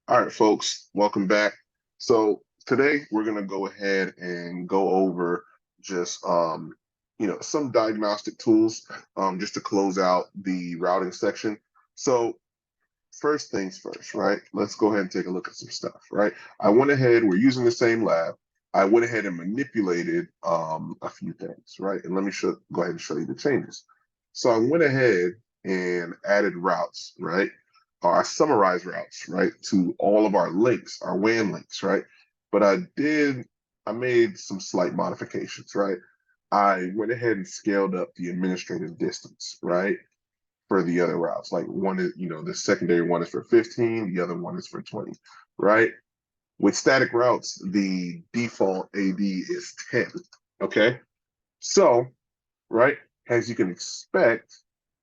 All right, folks, welcome back. So today we're going to go ahead and go over just some diagnostic tools just to close out the routing section. So first things first, right? Let's go ahead and take a look at some stuff, right? We're using the same lab. I went ahead and manipulated a few things, right? And let me go ahead and show you the changes. So I went ahead and added routes, right? Or I summarized routes, right, to all of our links, our WAN links, right? But I made some slight modifications, right? I went ahead and scaled up the administrative distance, right? For the other routes. Like one is, the secondary one is for 15, the other one is for 20, right? With static routes, the default AD is 10. Okay. So, right, as you can expect,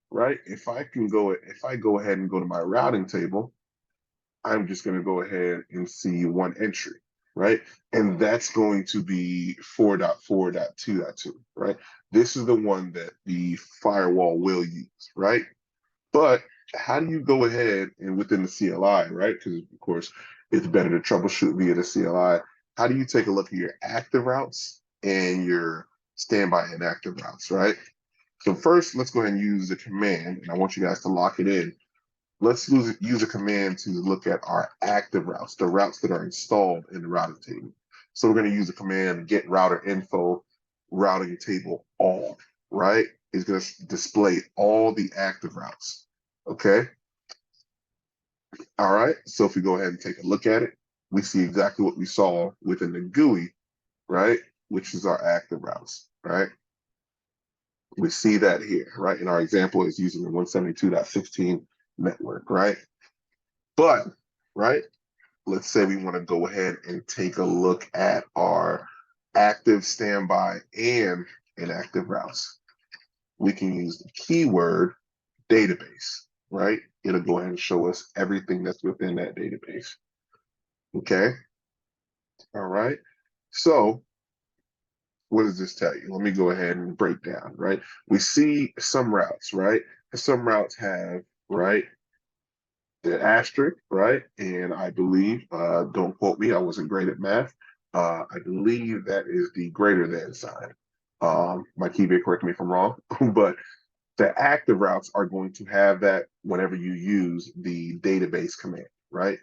right, if I go ahead and go to my routing table, I'm just going to go ahead and see one entry, right? And that's going to be 4.4.2.2, right? This is the one that the firewall will use, right? But how do you go ahead and within the CLI, right? Because of course, it's better to troubleshoot via the CLI. How do you take a look at your active routes and your standby inactive routes, right? So first, let's go ahead and use the command, and I want you guys to lock it in. Let's use a command to look at our active routes, the routes that are installed in the routing table. So we're going to use the command get router info routing table all, right? It's going to display all the active routes. Okay. All right. So if we go ahead and take a look at it, we see exactly what we saw within the GUI, right? Which is our active routes, right? We see that here, right? And our example is using the 172.16 network, right? But, right, let's say we want to go ahead and take a look at our active, standby, and inactive routes. We can use the keyword database, right? It'll go ahead and show us everything that's within that database. Okay. All right. So what does this tell you? Let me go ahead and break down, right? We see some routes, right? Some routes have, right, the asterisk, right? And I believe, don't quote me, I wasn't great at math. I believe that is the greater than sign. My keyboard, correct me if I'm wrong, but the active routes are going to have that whenever you use the database command, right?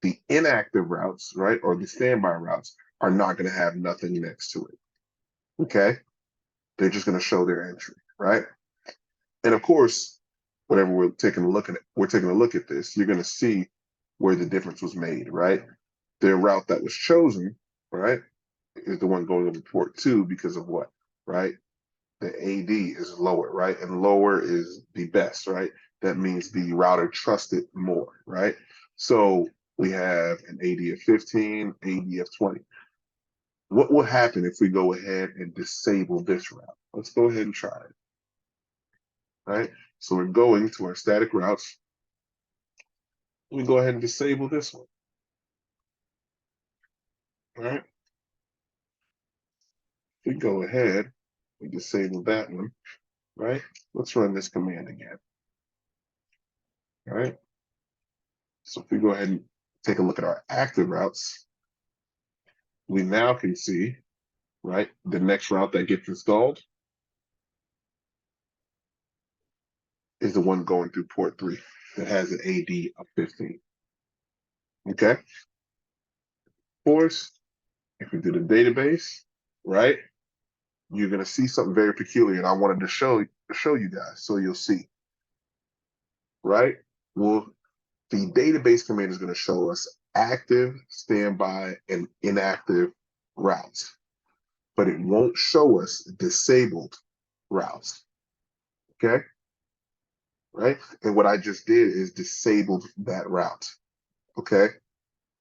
The inactive routes, right, or the standby routes are not going to have nothing next to it. Okay. They're just going to show their entry, right? And of course, whenever we're taking a look at this, you're going to see where the difference was made, right? The route that was chosen, right, is the one going over port 2 because of what, right? The AD is lower, right? And lower is the best, right? That means the router trusted more, right? So we have an AD of 15, AD of 20. What will happen if we go ahead and disable this route? Let's go ahead and try it, right? So we're going to our static routes. We go ahead and disable this one, right? We go ahead and disable that one, right? Let's run this command again, all right? So if we go ahead and take a look at our active routes, we now can see, right, the next route that gets installed is the one going through port 3 that has an AD of 15. Okay? Of course, if we do the database, right, you're going to see something very peculiar, and I wanted to show you guys so you'll see, right? Well, the database command is going to show us active, standby, and inactive routes, but it won't show us disabled routes. Okay? Right? And what I just did is disabled that route. Okay?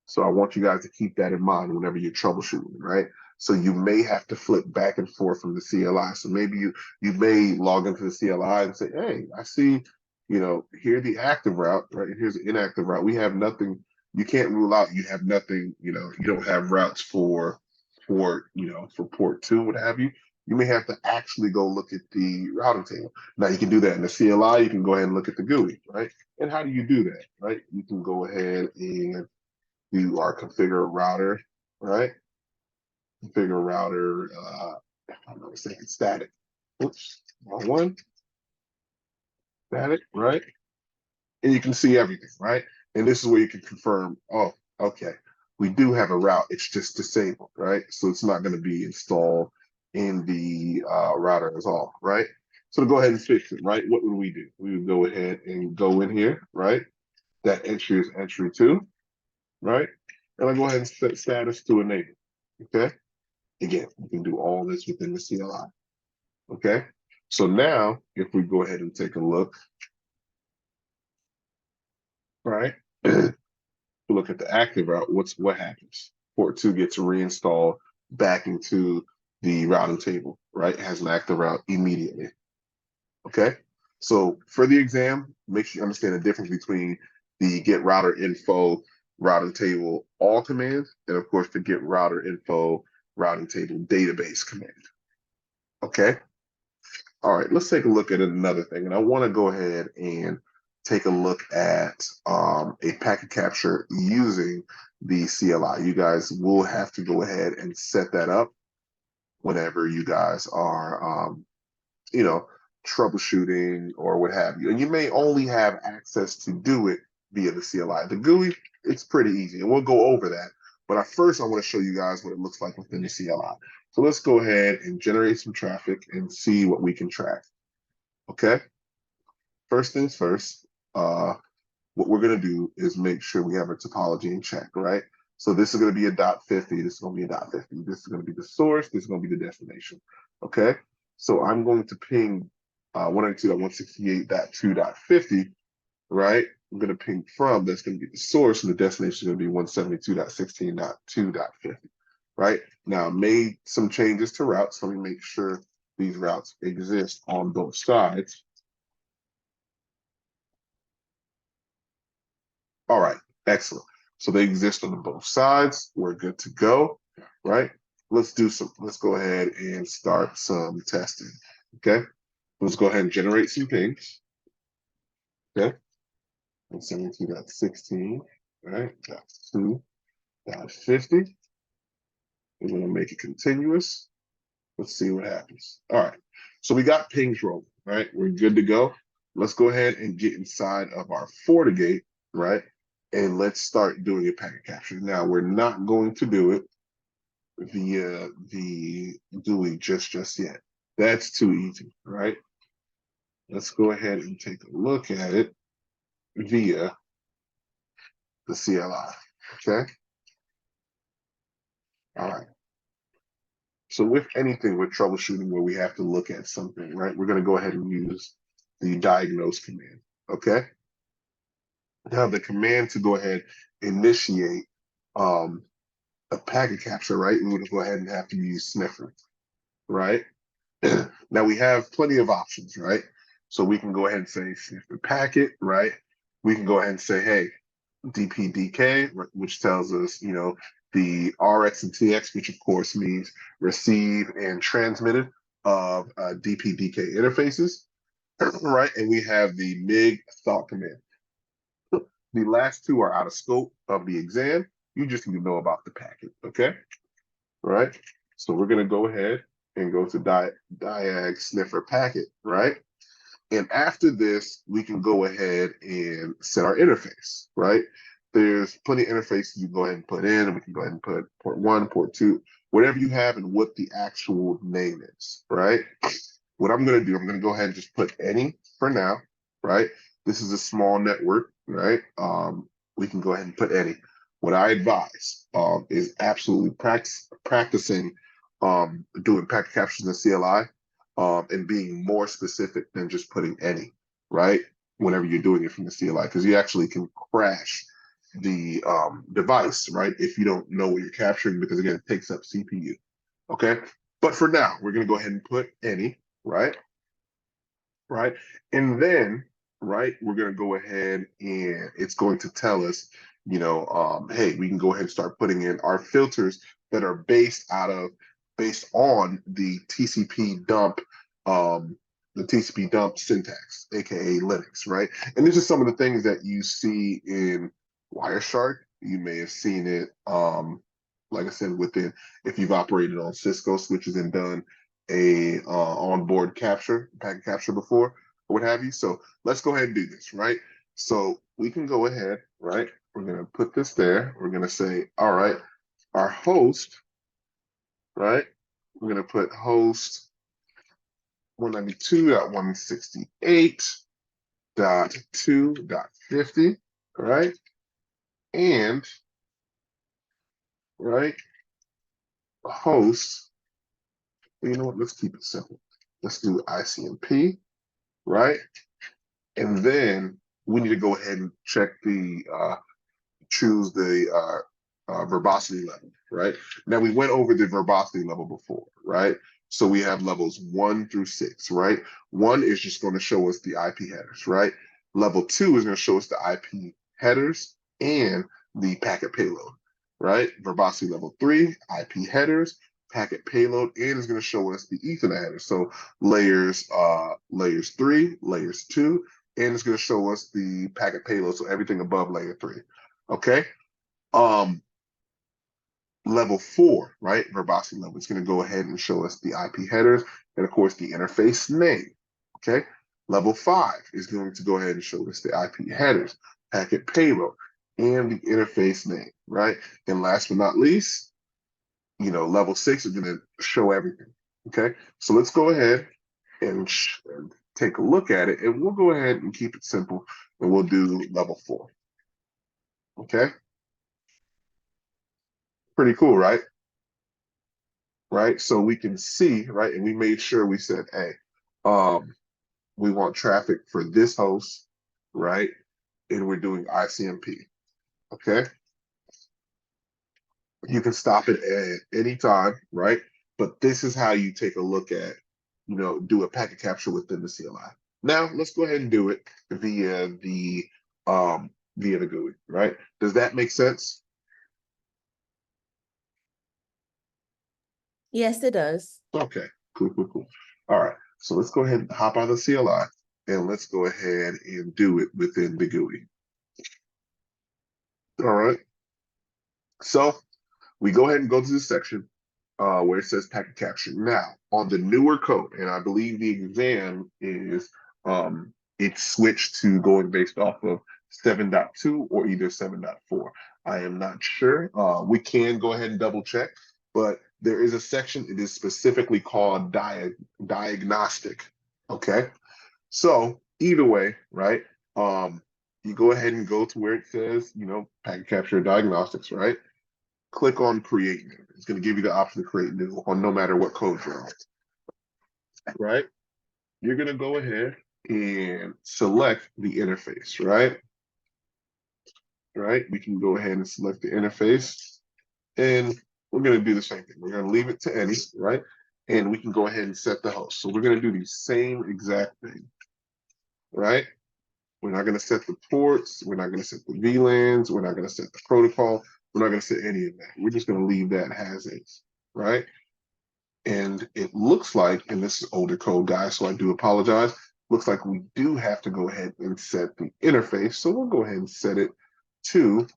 So I want you guys to keep that in mind whenever you're troubleshooting, right? So you may have to flip back and forth from the CLI. So maybe you may log into the CLI and say, hey, I see, here's the active route, right? Here's the inactive route. We have nothing. You can't rule out you have nothing, you don't have routes for port 2, what have you. You may have to actually go look at the routing table. Now you can do that in the CLI. You can go ahead and look at the GUI, right? And how do you do that, right? You can go ahead and do our configure router, right? Configure router, if I'm not mistaken, static. Oops, wrong one. Static, right? And you can see everything, right? And this is where you can confirm, oh, okay, we do have a route, it's just disabled, right? So it's not going to be installed in the router at all, right? So to go ahead and fix it, right, what would we do? We would go ahead and go in here, right? That entry is entry 2, right? And I go ahead and set status to enable, okay? Again, you can do all this within the CLI, okay? So now, if we go ahead and take a look, right? Look at the active route, what happens? Port 2 gets reinstalled back into the routing table, right? It has an active route immediately. Okay. So for the exam, make sure you understand the difference between the get router info routing table all commands, and of course the get router info routing table database command. Okay. All right, let's take a look at another thing. And I want to go ahead and take a look at a packet capture using the CLI. You guys will have to go ahead and set that up whenever you guys are, you know, troubleshooting or what have you. And you may only have access to do it via the CLI. The GUI, it's pretty easy, and we'll go over that. But first, I want to show you guys what it looks like within the CLI. So let's go ahead and generate some traffic and see what we can track. Okay. First things first, what we're going to do is make sure we have our topology in check, right? So this is going to be a .50. This is going to be a .50. This is going to be the source. This is going to be the destination. Okay. So I'm going to ping 192.168.2.50, right? I'm going to ping from, that's going to be the source, and the destination is going to be 172.16.2.50, right? Now, I made some changes to routes. Let me make sure these routes exist on both sides. All right, excellent. So they exist on both sides. We're good to go, right? Let's go ahead and start some testing, okay? Let's go ahead and generate some pings, okay? 172.16, right? .2.50. We're gonna make it continuous. Let's see what happens. All right, so we got pings rolling, right? We're good to go. Let's go ahead and get inside of our Fortigate, right? And let's start doing a packet capture. Now, we're not going to do it via the GUI just yet. That's too easy, right? Let's go ahead and take a look at it via the CLI, okay? All right. So with anything with troubleshooting where we have to look at something, right, we're going to go ahead and use the diagnose command, okay? Now the command to go ahead initiate a packet capture, right? We're going to go ahead and have to use sniffer, right? Now we have plenty of options, right? So we can go ahead and say sniffer packet, right? We can go ahead and say, hey, DPDK, which tells us, you know, the RX and TX, which of course means receive and transmitted of DPDK interfaces, right? And we have the MIG thought command. The last two are out of scope of the exam. You just need to know about the packet, okay? Right? So we're going to go ahead and go to diag sniffer packet, right? And after this, we can go ahead and set our interface, right? There's plenty of interfaces you can go ahead and put in, and we can go ahead and put port 1, port 2, whatever you have and what the actual name is, right? What I'm going to do, I'm going to go ahead and just put any for now, right? This is a small network, right? We can go ahead and put any. What I advise is absolutely practicing doing packet captures in CLI and being more specific than just putting any, right? Whenever you're doing it from the CLI, because you actually can crash the device, right? If you don't know what you're capturing, because again, it takes up CPU, okay? But for now, we're going to go ahead and put any, right? Right. And then, right, we're going to go ahead and it's going to tell us, you know, hey, we can go ahead and start putting in our filters that are based on the TCP dump, syntax, aka Linux, right? And this is some of the things that you see in Wireshark You may have seen it, like I said, within, if you've operated on Cisco switches and done a onboard capture, packet capture before, or what have you. So let's go ahead and do this, right? So we can go ahead, right? We're going to put this there. We're going to say, all right, our host, right? We're going to put host 192.168.2.50, right? And, right, host, you know what, let's keep it simple. Let's do ICMP, right? And then we need to go ahead and check the, choose the verbosity level, right? Now we went over the verbosity level before, right? So we have levels 1 through 6, right? 1 is just going to show us the IP headers, right? Level 2 is going to show us the IP headers and the packet payload, right? Verbosity level 3, IP headers, packet payload, and it's going to show us the Ethernet headers. So layers 3, layers 2, and it's going to show us the packet payload, so everything above layer 3. Okay. Level 4, right? Verbosity level. It's going to go ahead and show us the IP headers and, of course, the interface name. Okay. Level 5 is going to go ahead and show us the IP headers, packet payload, and the interface name, right? And last but not least, level 6 is going to show everything. Okay. So let's go ahead and take a look at it, and we'll go ahead and keep it simple, and we'll do level 4. Okay. Pretty cool, right? Right? So we can see, right? And we made sure we said, hey, we want traffic for this host, right? And we're doing ICMP. Okay. You can stop it at any time, right? But this is how you take a look at, do a packet capture within the CLI. Now let's go ahead and do it via the GUI, right? Does that make sense? Yes, it does. Okay, cool. All right, so let's go ahead and hop out of the CLI and let's go ahead and do it within the GUI. All right, so we go ahead and go to the section where it says packet capture. Now, on the newer code, and I believe the exam is, it's switched to going based off of 7.2 or either 7.4. I am not sure. We can go ahead and double check, but there is a section, it is specifically called diagnostic. Okay. So either way, right? You go ahead and go to where it says, packet capture diagnostics, right? Click on create new. It's going to give you the option to create new on no matter what code you're on, right? You're going to go ahead and select the interface, right? Right? We can go ahead and select the interface, and we're going to do the same thing. We're going to leave it to any, right? And we can go ahead and set the host. So we're going to do the same exact thing, right? We're not going to set the ports. We're not going to set the VLANs. We're not going to set the protocol. We're not going to set any of that. We're just going to leave that as is, right? And it looks like, and this is older code, guys, so I do apologize. Looks like we do have to go ahead and set the interface. So we'll go ahead and set it to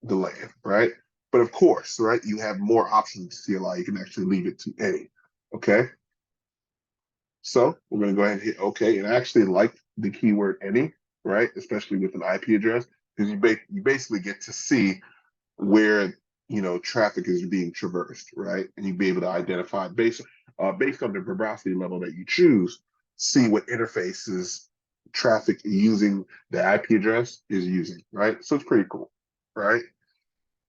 the LAN, right? But of course, right, you have more options to CLI. You can actually leave it to any, okay? So we're going to go ahead and hit OK. And I actually like the keyword any, right? Especially with an IP address, because you basically get to see where traffic is being traversed, right? And you'll be able to identify based on the verbosity level that you choose, see what interfaces traffic using the IP address is using, right? So it's pretty cool, right?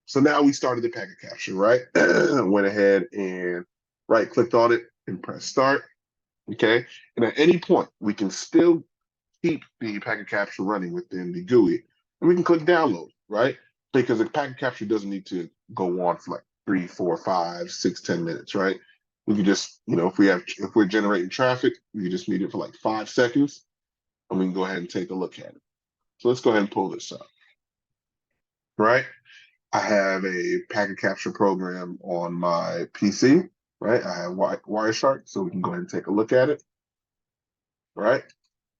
So now we started the packet capture, right? Went ahead and right-clicked on it and press start, okay? And at any point, we can still keep the packet capture running within the GUI, and we can click download, right? Because the packet capture doesn't need to go on for like 3, 4, 5, 6, 10 minutes, right? We can just, if we're generating traffic, we just need it for like 5 seconds, and we can go ahead and take a look at it. So let's go ahead and pull this up, right? I have a packet capture program on my PC, right? I have Wireshark, so we can go ahead and take a look at it, right?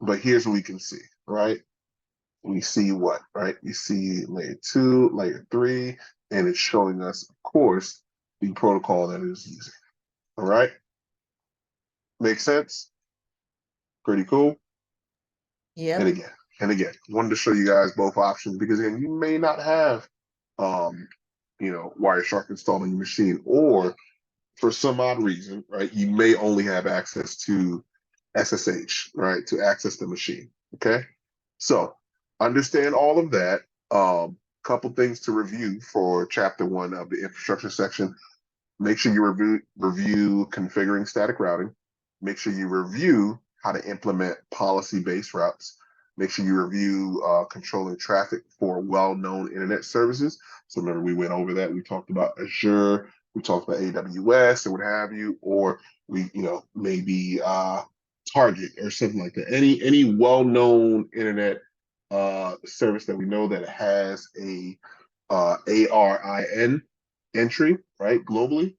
But here's what we can see, right? we see what, right? We see layer 2, layer 3, and it's showing us, of course, the protocol that it is using. All right? Makes sense? Pretty cool. Yeah. And again, wanted to show you guys both options because again, you may not have Wireshark installed on your machine, or for some odd reason, right, you may only have access to SSH, right, to access the machine. Okay. So understand all of that. Couple things to review for chapter 1 of the infrastructure section. Make sure you review configuring static routing. Make sure you review how to implement policy-based routes. Make sure you review controlling traffic for well-known internet services. So remember, we went over that. We talked about Azure, we talked about AWS or what have you, or we, maybe Target or something like that. Any well-known internet service that we know that has a ARIN entry, right, globally,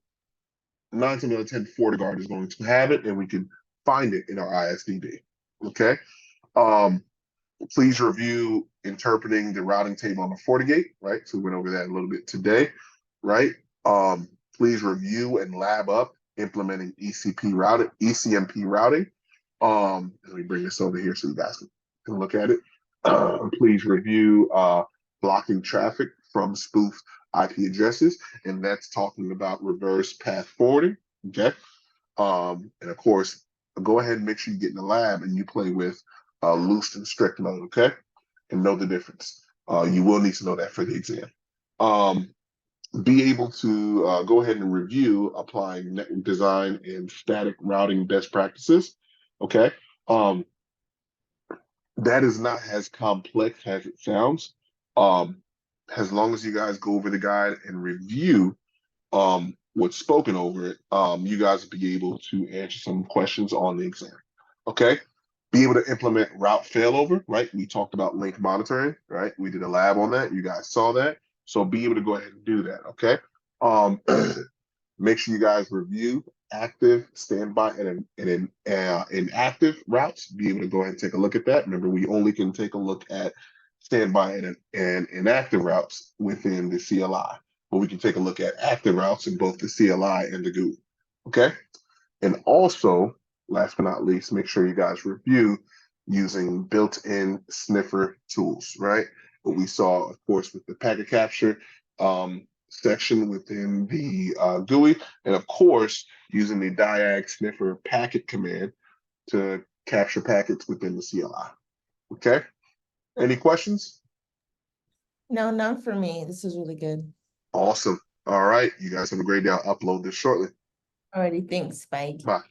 9 times out of 10, FortiGuard is going to have it, and we can find it in our ISDB. Okay. Please review interpreting the routing table on the Fortigate, right? So we went over that a little bit today, right? Please review and lab up implementing ECMP routing. Let me bring this over here so you guys can look at it. Please review blocking traffic from spoofed IP addresses, and that's talking about reverse path forwarding. Okay. And of course, go ahead and make sure you get in the lab and you play with loose and strict mode, okay? And know the difference. You will need to know that for the exam. Be able to go ahead and review applying network design and static routing best practices, okay? That is not as complex as it sounds. As long as you guys go over the guide and review what's spoken over it, you guys will be able to answer some questions on the exam. Okay. Be able to implement route failover, right? We talked about link monitoring, right? We did a lab on that. You guys saw that. So be able to go ahead and do that. Okay. Make sure you guys review active, standby, and inactive routes. Be able to go ahead and take a look at that. Remember, we only can take a look at standby and inactive routes within the CLI, but we can take a look at active routes in both the CLI and the GUI. Okay. And also, last but not least, make sure you guys review using built-in sniffer tools, right? What we saw, of course, with the packet capture section within the GUI, and of course, using the diag sniffer packet command to capture packets within the CLI. Okay? Any questions? No, none for me. This is really good. Awesome. All right. You guys have a great day. I'll upload this shortly. Alrighty, thanks. Bye. Bye.